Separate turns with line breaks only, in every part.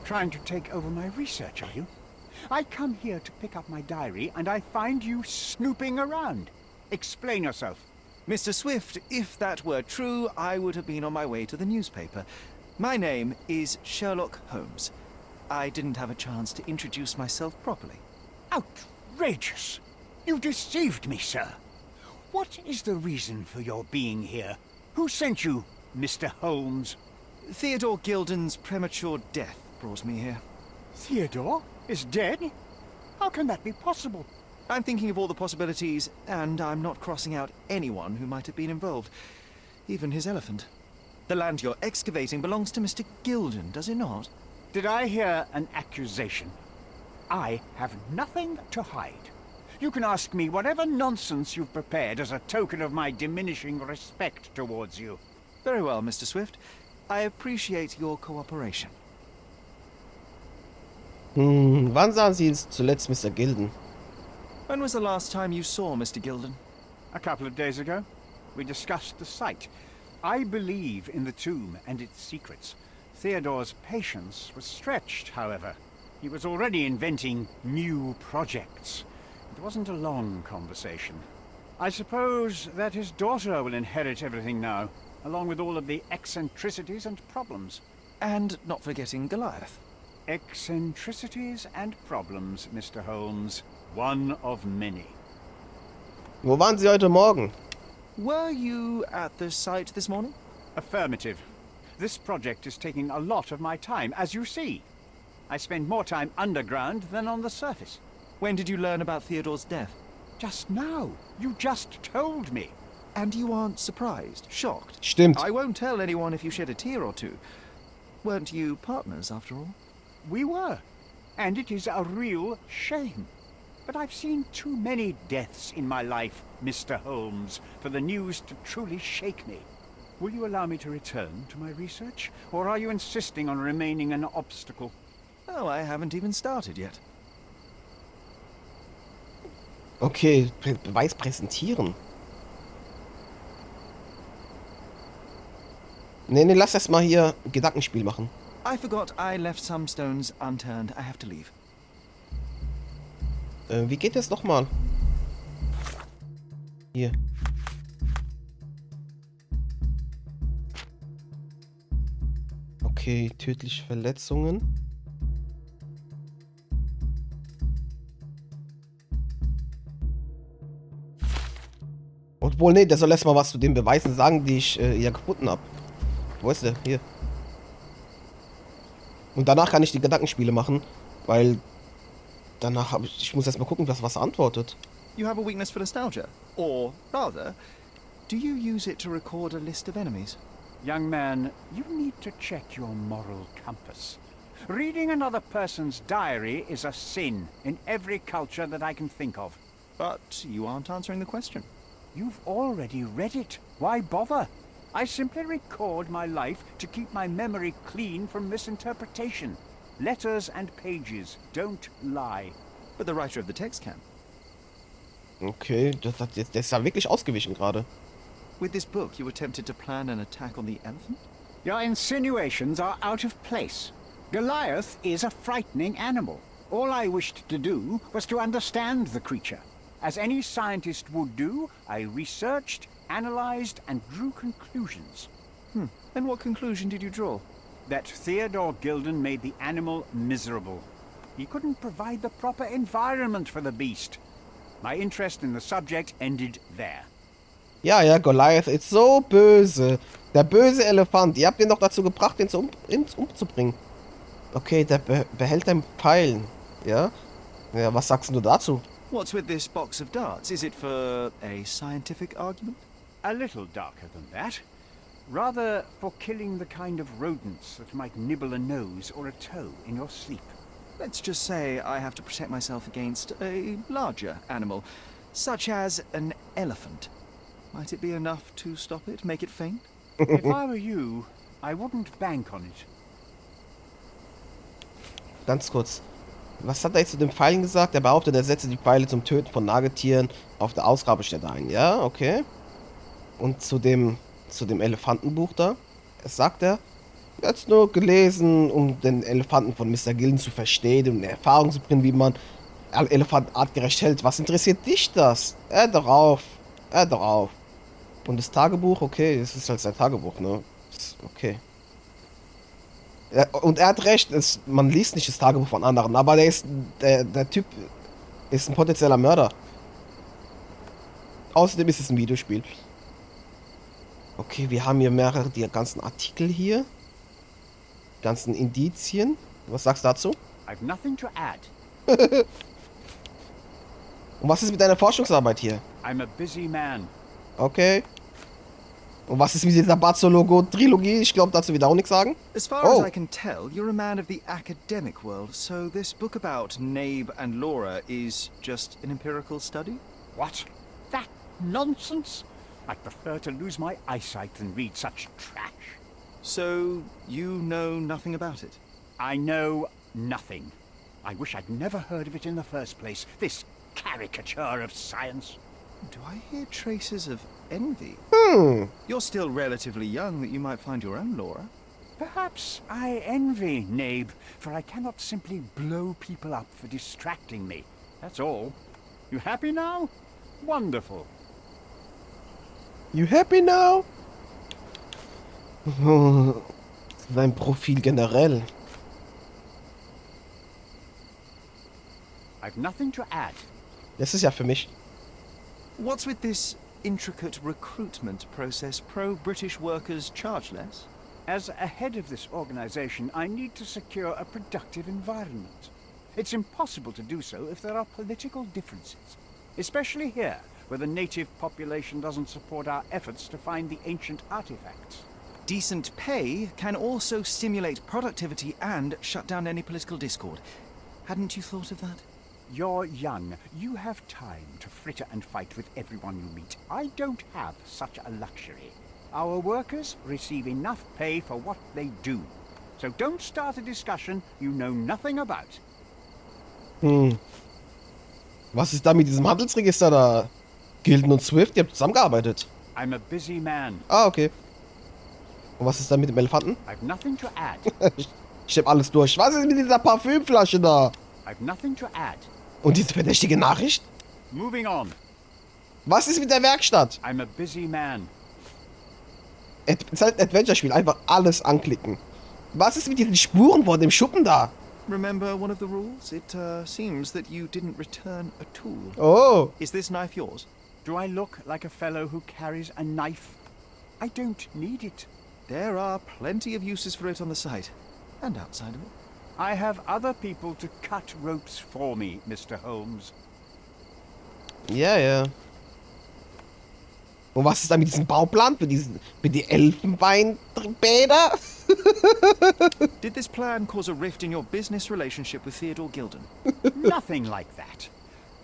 Trying to take over my research, are you? I come here to pick up my diary, and I find you snooping around. Explain yourself.
Mr. Swift, if that were true, I would have been on my way to the newspaper. My name is Sherlock Holmes. I didn't have a chance to introduce myself properly.
Outrageous! You deceived me, sir. What is the reason for your being here? Who sent you, Mr. Holmes?
Theodore Gilden's premature death brought me here.
Theodore is dead? How can that be possible?
I'm thinking of all the possibilities, and I'm not crossing out anyone who might have been involved. Even his elephant. The land you're excavating belongs to Mr. Gilden, does it not?
Did I hear an accusation? I have nothing to hide. You can ask me whatever nonsense you've prepared as a token of my diminishing respect towards you.
Very well, Mr. Swift. I appreciate your cooperation.
Wann sahen Sie zuletzt Mr. Gilden?
When was the last time you saw Mr. Gilden?
A couple of days ago. We discussed the site. I believe in the tomb and its secrets. Theodore's patience was stretched, however. He was already inventing new projects. It wasn't a long conversation. I suppose that his daughter will inherit everything now, along with all of the eccentricities and problems.
And not forgetting Goliath.
Eccentricities and problems, Mr. Holmes. One of many.
Wo waren Sie heute Morgen?
Were you at the site this morning?
Affirmative. This project is taking a lot of my time, as you see. I spend more time underground than on the surface.
When did you learn about Theodore's death?
Just now. You just told me.
And you aren't surprised, shocked?
Stimmt.
I won't tell anyone if you shed a tear or two. Weren't you partners, after all?
We were. And it is a real shame. But I've seen too many deaths in my life, Mr. Holmes, for the news to truly shake me. Will you allow me to return to my research? Or are you insisting on remaining an obstacle?
Oh, I haven't even started yet.
Okay, Beweis präsentieren. Nee, lass erst mal hier ein Gedankenspiel machen.
I forgot I left some stones unturned. I have to leave.
Wie geht das nochmal? Hier. Okay, tödliche Verletzungen. Obwohl, nee, der soll erstmal was zu den Beweisen sagen, die ich ja gefunden habe. Wo ist der? Hier. Und danach kann ich die Gedankenspiele machen, weil danach habe ich muss erstmal gucken, was antwortet.
You have a weakness for nostalgia? Or, rather, do you use it to record a list of enemies?
Young man, you need to check your moral compass. Reading another person's diary is a sin in every culture that I can think of.
But you aren't answering the question.
You've already read it. Why bother? I simply record my life to keep my memory clean from misinterpretation. Letters and pages don't lie.
But the writer of the text can.
Okay, der ist ja wirklich ausgewichen gerade.
With this book, you attempted to plan an attack on the elephant?
Your insinuations are out of place. Goliath is a frightening animal. All I wished to do was to understand the creature. As any scientist would do, I researched, analyzed, and drew conclusions.
And what conclusion did you draw?
That Theodore Gilden made the animal miserable. He couldn't provide the proper environment for the beast. My interest in the subject ended there.
Ja, Goliath ist so böse. Der böse Elefant. Ihr habt ihn doch dazu gebracht, ihn umzubringen. Okay, der behält den Pfeilen. Ja? Ja, was sagst du dazu?
What's with this box of darts? Is it for a scientific argument?
A little darker than that. Rather for killing the kind of rodents that might nibble a nose or a toe in your sleep.
Let's just say I have to protect myself against a larger animal, such as an elephant. Might it be enough to stop it, make it faint?
If I were you, I wouldn't bank on it.
Ganz kurz. Was hat er jetzt zu den Pfeilen gesagt? Er behauptet, er setze die Pfeile zum Töten von Nagetieren auf der Ausgrabestätte ein. Ja, okay. Und zu dem Elefantenbuch da, sagt er, Jetzt nur gelesen, um den Elefanten von Mr. Gilden zu verstehen und eine Erfahrung zu bringen, wie man einen Elefanten artgerecht hält. Was interessiert dich das? Doch auf. Doch auf. Und das Tagebuch, okay, das ist halt sein Tagebuch, ne? Okay. Ja, und er hat recht, man liest nicht das Tagebuch von anderen, aber der Typ ist ein potenzieller Mörder. Außerdem ist es ein Videospiel. Okay, wir haben hier mehrere, die ganzen Artikel hier. Ganzen Indizien. Was sagst du dazu?
I've nothing to add.
Und was ist mit deiner Forschungsarbeit hier?
I'm a busy man.
Okay. Und was ist mit dieser Bazzologo-Trilogie? Ich glaube, dazu wird auch nichts sagen.
As far as I can tell, you're a man of the academic world, so this book about Nabe and Laura is just an empirical study?
What? That nonsense? I'd prefer to lose my eyesight than read such trash.
So, you know nothing about it?
I know nothing. I wish I'd never heard of it in the first place. This caricature of science.
Do I hear traces of envy? You're still relatively young that you might find your own Laura.
Perhaps I envy Nabe, for I cannot simply blow people up for distracting me. That's all. You happy now? Wonderful.
You happy now? Sein Profil generell.
I've nothing to add.
Das ist ja für mich.
What's with this intricate recruitment process? Pro-British workers charge less?
As a head of this organization, I need to secure a productive environment. It's impossible to do so if there are political differences, especially here, where the native population doesn't support our efforts to find the ancient artifacts.
Decent pay can also stimulate productivity and shut down any political discord. Hadn't you thought of that?
You're young. You have time to fritter and fight with everyone you meet. I don't have such a luxury. Our workers receive enough pay for what they do. So don't start a discussion you know nothing about.
Was ist da mit diesem Handelsregister da? Gilden und Swift, ihr habt zusammengearbeitet.
I'm a busy man.
Ah, okay. Und was ist da mit dem Elefanten?
I've nothing to add.
Ich hab alles durch. Was ist mit dieser Parfümflasche da?
I've nothing to add.
Und diese verdächtige Nachricht?
Moving on.
Was ist mit der Werkstatt?
I'm a busy man.
Es ist halt ein Adventure-Spiel. Einfach alles anklicken. Was ist mit diesen Spuren vor dem Schuppen da?
Remember one of the rules? It seems that you didn't return a tool.
Oh.
Is this knife yours?
Do I look like a fellow who carries a knife? I don't need it.
There are plenty of uses for it on the site. And outside of it.
I have other people to cut ropes for me, Mr. Holmes.
Ja, ja. Und was ist da mit diesem Bauplan für die Elfenbeinbäder?
Did this plan cause a rift in your business relationship with Theodore Gilden?
Nothing like that.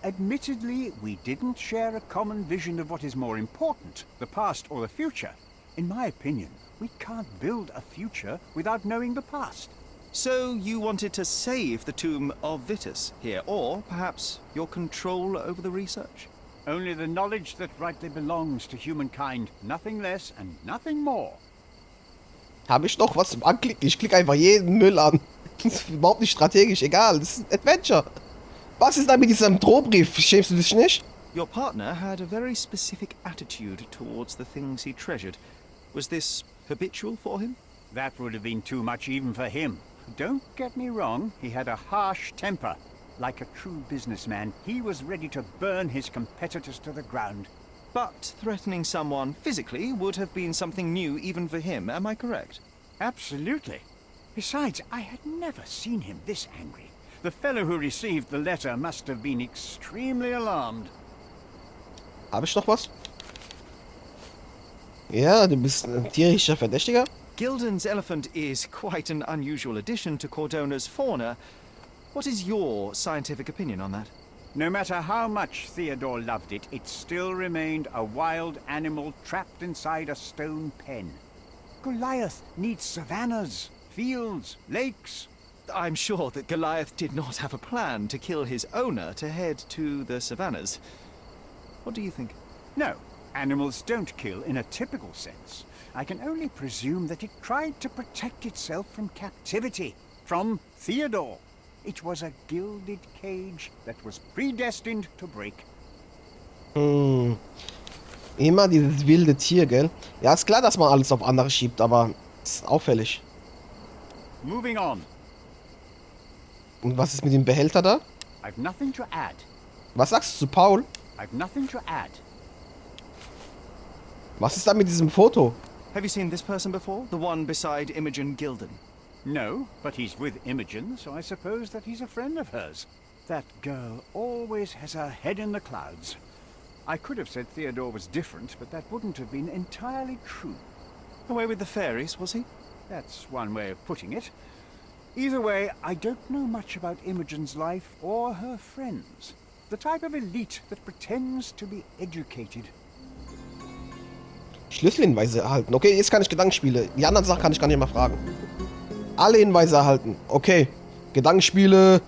Admittedly, we didn't share a common vision of what is more important, the past or the future. In my opinion, we can't build a future without knowing the past.
So you wanted to save the tomb of Vitus here, or perhaps your control over the research?
Only the knowledge that rightly belongs to humankind, nothing less and nothing more.
Habe ich noch was zum Anklicken? Ich klicke einfach jeden Müll an. Das ist überhaupt nicht strategisch, egal. Das ist ein Adventure. Was ist da mit diesem Drohbrief? Schämst du dich nicht?
Your partner had a very specific attitude towards the things he treasured. Was this habitual for him?
That would have been too much even for him. Don't get me wrong, he had a harsh temper. Like a true businessman, he was ready to burn his competitors to the ground.
But threatening someone physically would have been something new even for him, am I correct?
Absolutely. Besides, I had never seen him this angry. The fellow who received the letter must have been extremely alarmed.
Habe ich noch was? Ja, du bist ein tierischer Verdächtiger.
Gilden's elephant is quite an unusual addition to Cordona's fauna. What is your scientific opinion on that?
No matter how much Theodore loved it, it still remained a wild animal trapped inside a stone pen. Goliath needs savannas, fields, lakes.
I'm sure that Goliath did not have a plan to kill his owner to head to the savannas. What do you think?
No, Animals don't kill in a typical sense. I can only presume that it tried to protect itself from captivity, from Theodore. It was a gilded cage that was predestined to break.
Hm. Immer dieses wilde Tier, gell? Ja, ist klar, dass man alles auf andere schiebt, aber ist auffällig.
Moving on.
Und was ist mit dem Behälter da?
I've nothing to add.
Was sagst du zu Paul?
I've nothing to add.
Was ist da mit diesem Foto?
Have you seen this person before? The one beside Imogen Gilden?
No, but he's with Imogen, so I suppose that he's a friend of hers. That girl always has her head in the clouds. I could have said Theodore was different, but that wouldn't have been entirely true.
Away with the fairies, was he?
That's one way of putting it. Either way, I don't know much about Imogen's life or her friends. The type of elite that pretends to be educated.
Schlüsselhinweise erhalten. Okay, jetzt kann ich Gedankenspiele. Die anderen Sachen kann ich gar nicht mehr fragen. Alle Hinweise erhalten. Okay. Gedankenspiele.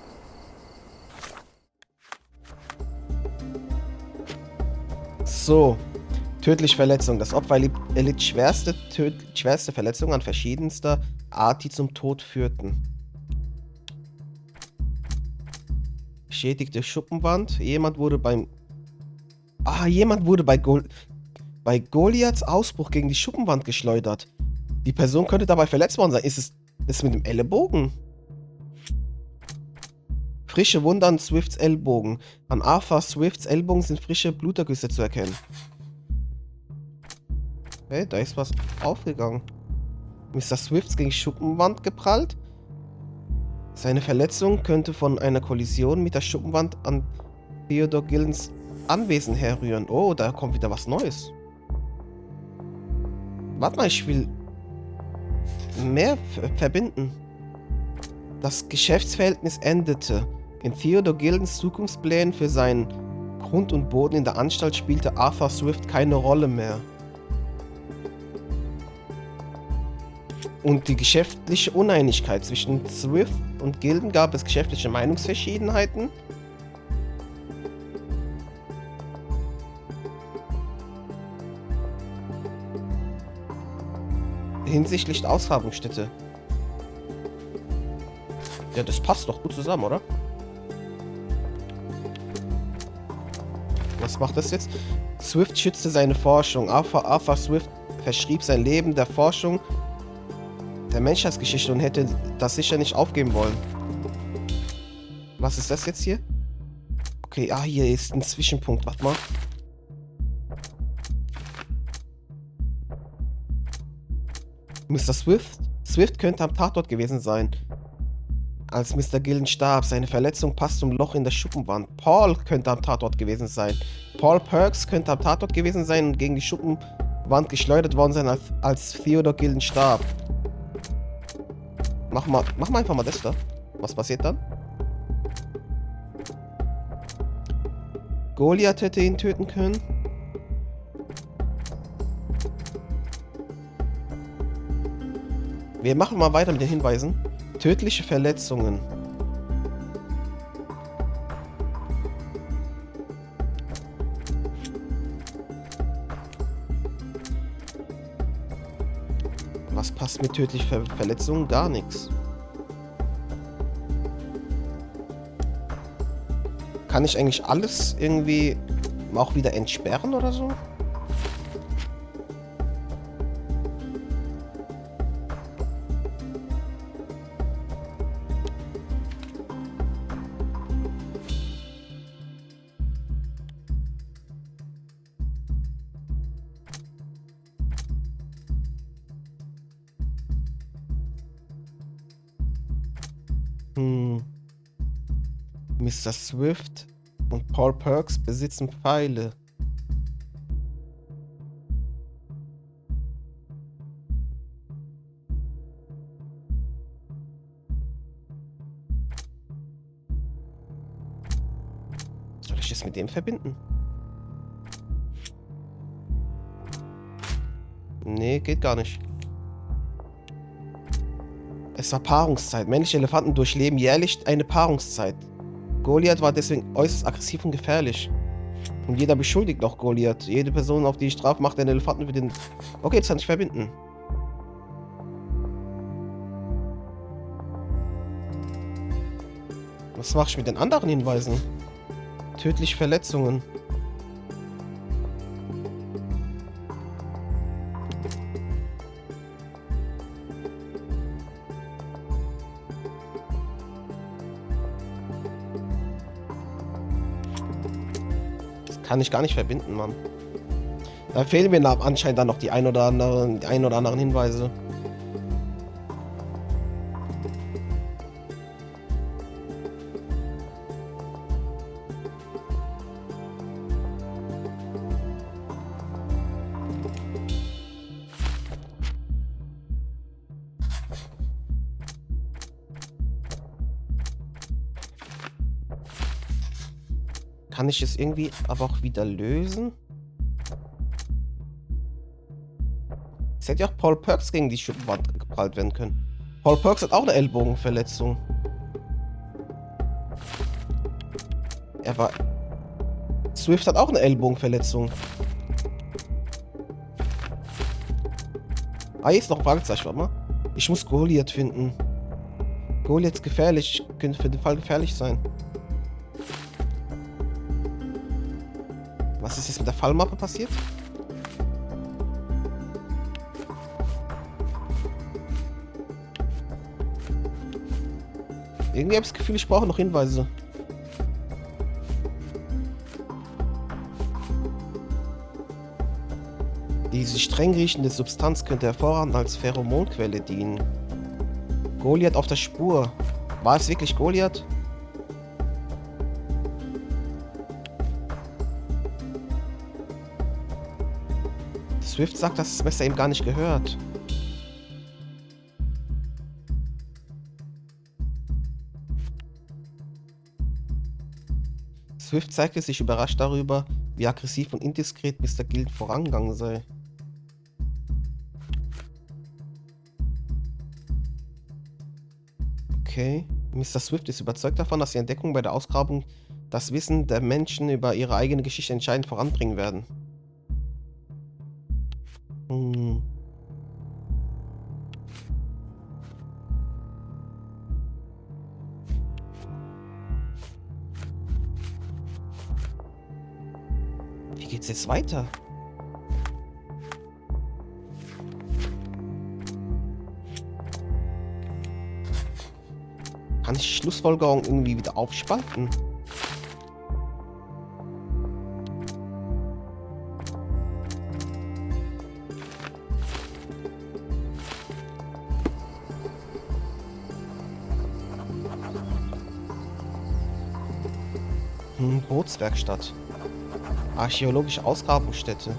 So. Tödliche Verletzung. Das Opfer erlitt schwerste Verletzungen an verschiedenster Art, die zum Tod führten. Beschädigte Schuppenwand. Jemand wurde bei Goliaths Ausbruch gegen die Schuppenwand geschleudert. Die Person könnte dabei verletzt worden sein. Ist es mit dem Ellenbogen? Frische Wunde an Swifts Ellbogen. An Arthur Swifts Ellbogen sind frische Blutergüsse zu erkennen. Hey, da ist was aufgegangen. Mr. Swifts gegen die Schuppenwand geprallt. Seine Verletzung könnte von einer Kollision mit der Schuppenwand an Theodore Gildens Anwesen herrühren. Oh, da kommt wieder was Neues. Warte mal, ich will mehr verbinden. Das Geschäftsverhältnis endete. In Theodore Gildens Zukunftsplänen für seinen Grund und Boden in der Anstalt spielte Arthur Swift keine Rolle mehr. Und die geschäftliche Uneinigkeit zwischen Swift und Gilden, gab es geschäftliche Meinungsverschiedenheiten. Hinsichtlich der Ausgrabungsstätte. Ja, das passt doch gut zusammen, oder? Was macht das jetzt? Swift schützte seine Forschung. Arthur Swift verschrieb sein Leben der Forschung der Menschheitsgeschichte und hätte das sicher nicht aufgeben wollen. Was ist das jetzt hier? Okay, hier ist ein Zwischenpunkt. Warte mal. Mr. Swift könnte am Tatort gewesen sein, als Mr. Gilden starb. Seine Verletzung passt zum Loch in der Schuppenwand. Paul könnte am Tatort gewesen sein. Paul Perks könnte am Tatort gewesen sein und gegen die Schuppenwand geschleudert worden sein, als Theodore Gilden starb. Mach mal einfach mal das da. Was passiert dann? Goliath hätte ihn töten können. Wir machen mal weiter mit den Hinweisen. Tödliche Verletzungen. Was passt mit tödlichen Verletzungen? Gar nichts. Kann ich eigentlich alles irgendwie auch wieder entsperren oder so? Mr. Swift und Paul Perks besitzen Pfeile. Soll ich das mit dem verbinden? Nee, geht gar nicht. Es war Paarungszeit. Männliche Elefanten durchleben jährlich eine Paarungszeit. Goliath war deswegen äußerst aggressiv und gefährlich. Und jeder beschuldigt noch Goliath. Jede Person, auf die ich traf, macht den Elefanten für den... Okay, jetzt kann ich verbinden. Was mache ich mit den anderen Hinweisen? Tödliche Verletzungen. Das kann ich gar nicht verbinden, Mann. Da fehlen mir anscheinend dann noch die ein oder anderen Hinweise. Kann ich es irgendwie aber auch wieder lösen? Es hätte ja auch Paul Perks gegen die Schubwand geprallt werden können. Paul Perks hat auch eine Ellbogenverletzung. Swift hat auch eine Ellbogenverletzung. Ah, hier ist noch ein Fragezeichen, warte mal. Ich muss Goliath finden. Goliath ist gefährlich. Könnte für den Fall gefährlich sein. Was ist jetzt mit der Fallmappe passiert? Irgendwie habe ich das Gefühl, ich brauche noch Hinweise. Diese streng riechende Substanz könnte hervorragend als Pheromonquelle dienen. Goliath auf der Spur. War es wirklich Goliath? Swift sagt, dass das Messer ihm gar nicht gehört. Swift zeigte sich überrascht darüber, wie aggressiv und indiskret Mr. Guild vorangegangen sei. Okay. Mr. Swift ist überzeugt davon, dass die Entdeckung bei der Ausgrabung das Wissen der Menschen über ihre eigene Geschichte entscheidend voranbringen werden. Wie geht's jetzt weiter? Kann ich Schlussfolgerung irgendwie wieder aufspalten? Bootswerkstatt. Archäologische Ausgrabungsstätte.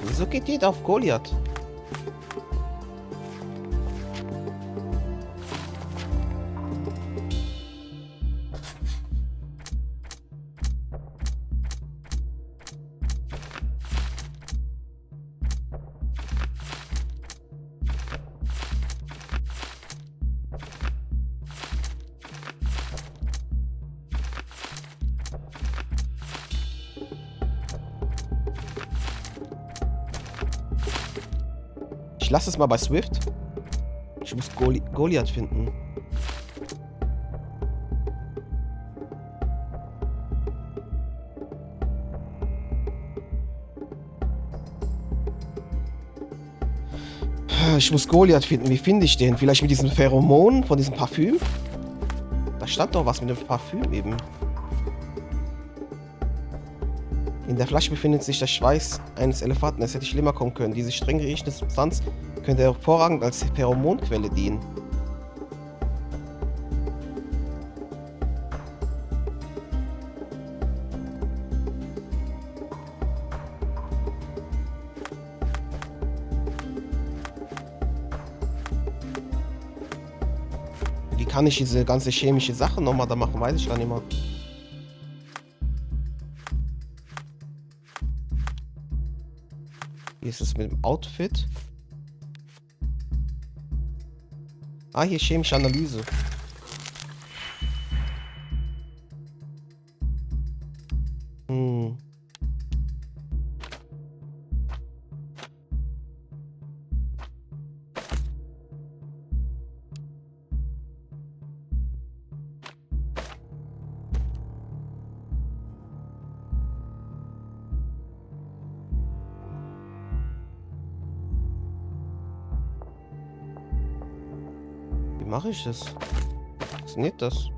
Wieso geht jeder auf Goliath? Ich lasse es mal bei Swift. Ich muss Goliath finden. Ich muss Goliath finden. Wie finde ich den? Vielleicht mit diesen Pheromonen von diesem Parfüm? Da stand doch was mit dem Parfüm eben. In der Flasche befindet sich der Schweiß eines Elefanten. Es hätte schlimmer kommen können. Diese streng riechende Substanz könnte hervorragend als Pheromonquelle dienen. Wie kann ich diese ganze chemische Sache nochmal da machen? Weiß ich gar nicht mehr. ist es mit dem Outfit? Ah, hier chemische Analyse. Hm. Wie mache ich das? Funktioniert das?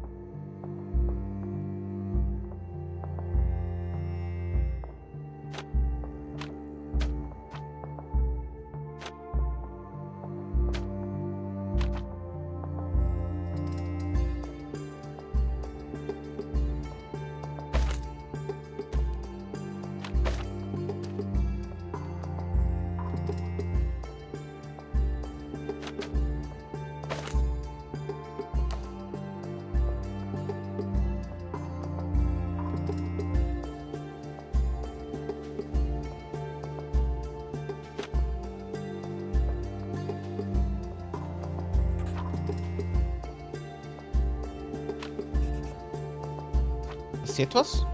Passiert was?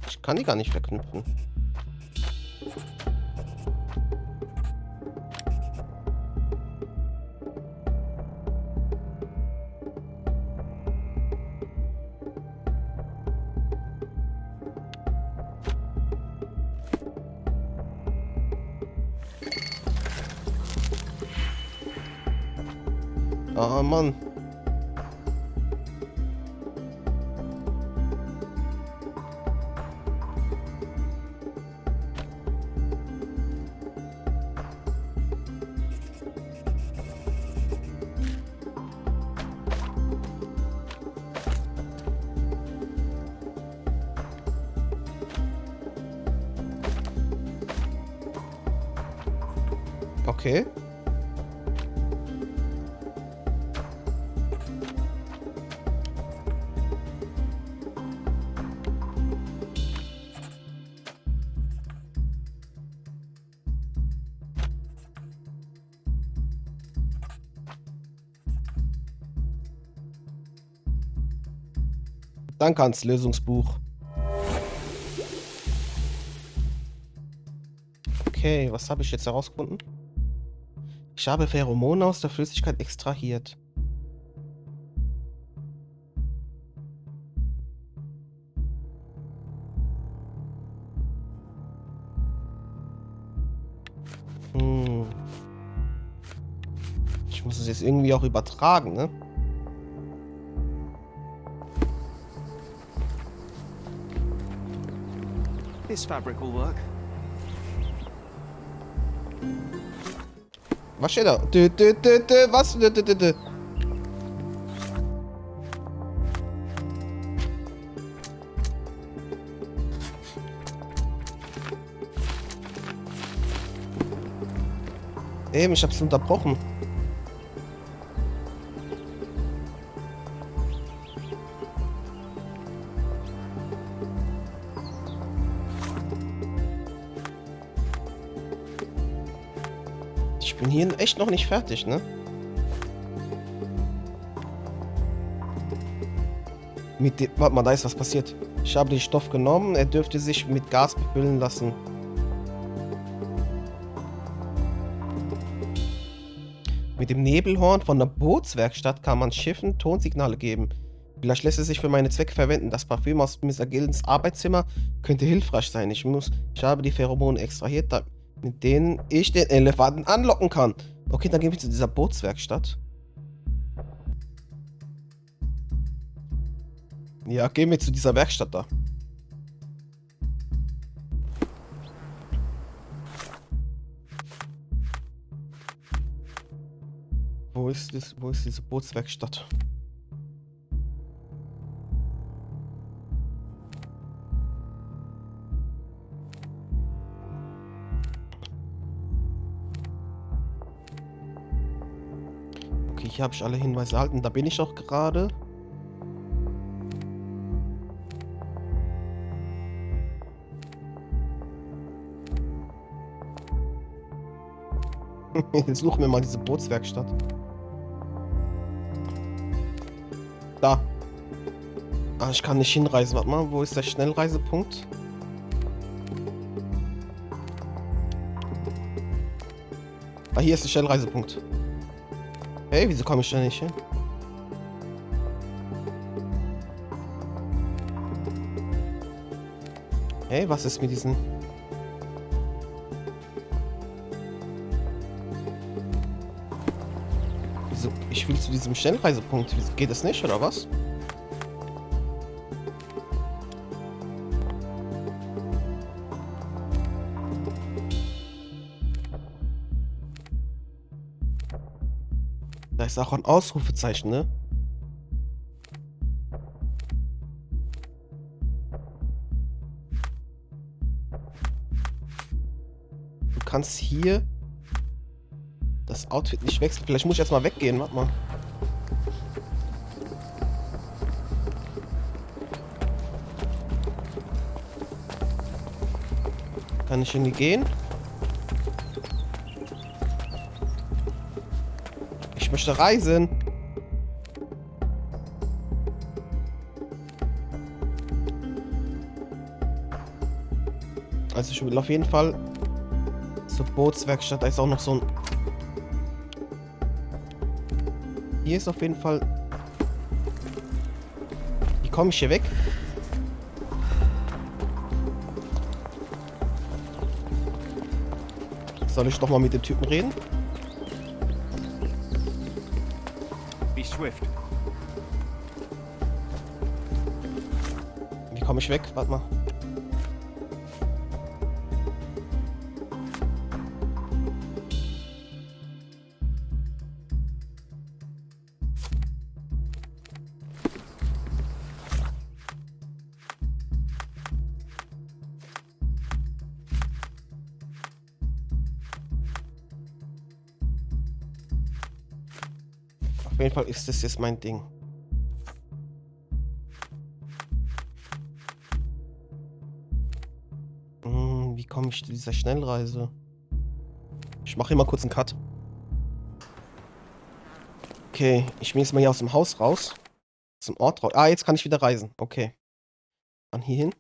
Ich kann die gar nicht verknüpfen. Ah, Mann. Okay. Danke ans Lösungsbuch. Okay, was habe ich jetzt herausgefunden? Ich habe Pheromone aus der Flüssigkeit extrahiert. Hm. Ich muss es jetzt irgendwie auch übertragen, ne?
This fabric will work.
Was steht da? Was? Eben, ich hab's unterbrochen. Ich bin hier echt noch nicht fertig, ne? Mit dem, warte mal, da ist was passiert. Ich habe den Stoff genommen, er dürfte sich mit Gas befüllen lassen. Mit dem Nebelhorn von der Bootswerkstatt kann man Schiffen Tonsignale geben. Vielleicht lässt es sich für meine Zwecke verwenden. Das Parfüm aus Mr. Gildens Arbeitszimmer könnte hilfreich sein. Ich habe die Pheromone extrahiert, mit denen ich den Elefanten anlocken kann. Okay, dann gehen wir zu dieser Bootswerkstatt. Ja, gehen wir zu dieser Werkstatt da. Wo ist diese Bootswerkstatt? hier habe ich alle Hinweise erhalten. Da bin ich auch gerade. Jetzt suchen wir mal diese Bootswerkstatt. Da. Ah, ich kann nicht hinreisen. Warte mal, wo ist der Schnellreisepunkt? Ah, hier ist der Schnellreisepunkt. Hey, wieso komme ich da nicht hin? Hey, was ist mit diesen... Wieso? Ich will zu diesem Schnellreisepunkt. Wieso geht das nicht, oder was? Da ist auch ein Ausrufezeichen, ne? Du kannst hier das Outfit nicht wechseln. Vielleicht muss ich erstmal weggehen. Warte mal. Kann ich irgendwie gehen? Ich möchte reisen. Also ich will auf jeden Fall zur Bootswerkstatt. Da ist auch noch so ein... Hier ist auf jeden Fall... Wie komme ich hier weg? Soll ich doch mal mit dem Typen reden?
Be swift.
Wie komme ich weg? Warte mal. Auf jeden Fall ist das jetzt mein Ding. Wie komme ich zu dieser Schnellreise? Ich mache hier mal kurz einen Cut. Okay, ich bin jetzt mal hier aus dem Haus raus. Zum Ort raus. Ah, jetzt kann ich wieder reisen. Okay. Dann hier hin.